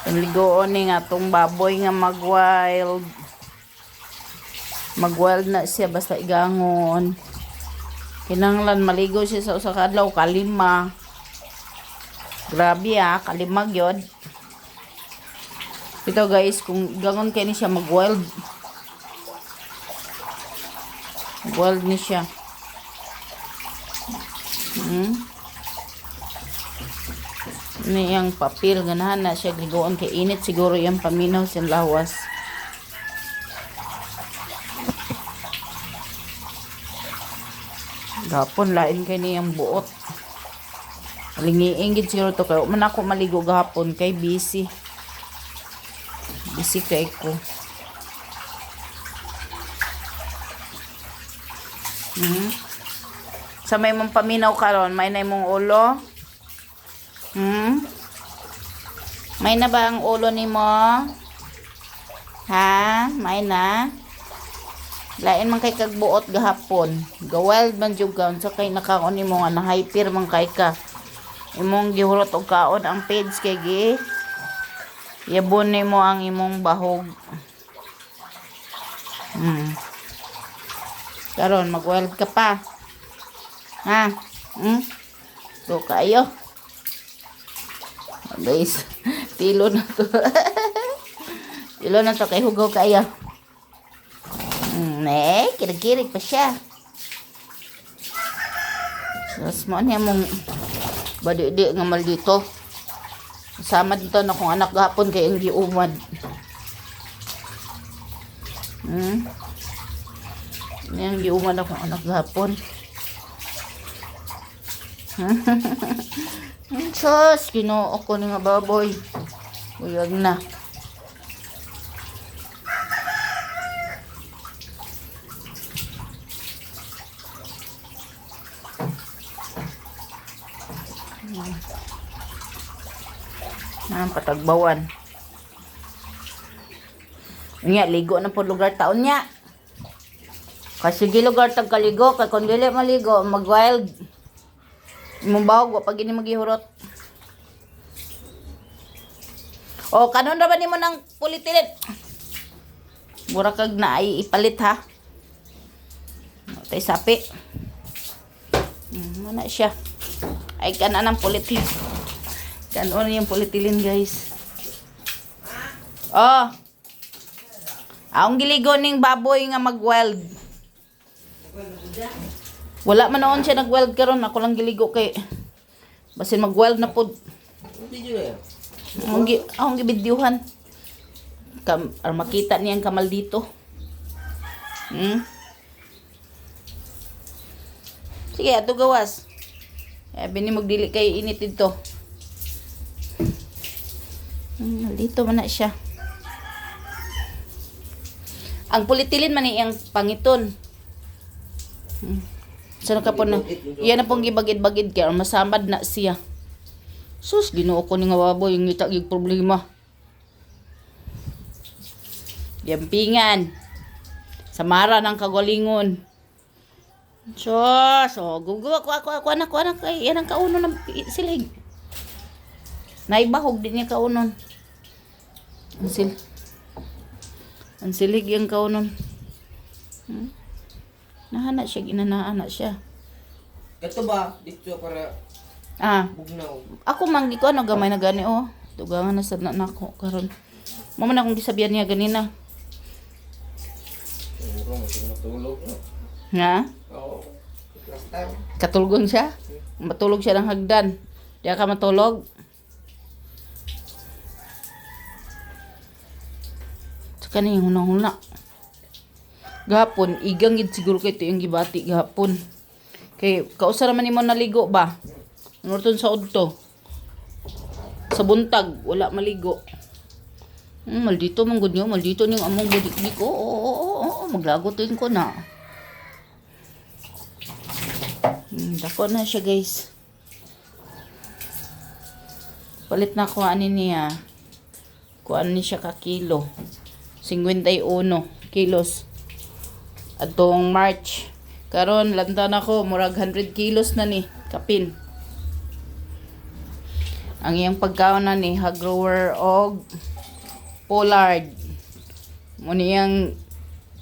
Ligoon ni nga tong baboy nga mag-wild. Mag-wild na siya basta igangon. Kinanglan maligo siya sa usa ka adlaw kalima. Grabe kalima gyud. Ito guys, kung gangon kay ni siya mag-wild. Wild ni siya. Ni yang papel ganahan na siya ligoon kay init siguro yung paminaw sa lawas. Gapon lain kay niyang buot. Lingiing gid siguro to kay man ako maligo gahapon kay busy. Busy kay ko. Sa may mong paminaw karon, may na imong ulo. May na ba ang ulo nimo? Ha? May na? Lain man kay kagbuot gahapon. Ga-wild man jud ka unsa kay nakaon nimo nga na-hyper man kay ka. Imong gihurot og kaon ang page kay gi. Yabon nimo ang imong bahog. Karon mag-wild ka pa. Ha? Do kayo. Guys, tilo na to. Tilo na to kay hugaw kayo. Kirig-kirig pa siya. Tapos mo niya mong badi-di nga mal dito. Sama dito na kong anak gahapon kay ang giumad. Yan giumad akong anak gahapon. Sus, ginoo ko ni nga baboy. Uyag na. Ang patagbawan. Nya ligo na po lugar taon niya. Kasi sige lugar tagkaligo kay kun dili maligo mag-wild. Imong bahog wa pag ini magihurot. O kanon ra ba nimo nang pulitilit? Mura kag na ay ipalit ha. Tay sapi. Mana siya? Ay kana nang pulitil. Kanon yung pulitilin guys. Oh. Aong giligo ning baboy nga mag-wild. Wala man noon siya nag-wild karon, ako lang giligo kay basin mag-wild na pod. Aong gibidyuhan. Makita niyang kamal dito. Sige, ato gawas. Bini magdili kay init dito. Dito man na siya. Ang pulitilin man iyang pangiton. Sana ka po na, iyan na pong gibagid-bagid kaya masamad na siya. Sus, ginoo ko ni nga baboy, yung itagig problema. Yampingan. Samara ng kagalingon. Sus, gugu, ako anak, yan ang kauno ng silig. Naibahog din niya kaunon. Ang silig yung kaunon. Nahana siya, ginanaan siya. Ito ba? Dito para bugnaw. Ako manggi ko gamay na gani Tugangan na sad na nako karon. Mama na akong gisabihan niya ganina. Matulog no. Nga? Oo. Last time. Katulgon siya? Matulog siya ng hagdan. Di ka matulog? Saka na yung hunang-huna. Gahapon, igang gid siguro kay ito yung gibati gahapon. Kay kausa naman nimo naligo ba? Nurton sa udto. Sa buntag, wala maligo. Maldito man gud niyo, maldito ning among budik ko. Oo, maglagotin ko na. Dako na siya, guys. Palit na ko ani niya. Kuan ni siya ka kilo. 51 kilos. Atong March. Karon lanta na ko murag 100 kilos na ni kapin. Ang iyang pagkaon na ni hagrower og pollard. Mo niyang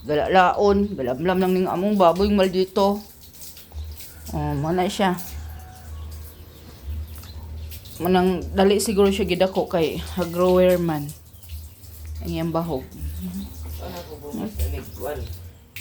galalaon, galamlam lang ning among baboy maldito. Oh, mana siya. Manang dali siguro siya gidako kay hagrower man. Ang iyang bahog. Ano ko bumas na nigwan?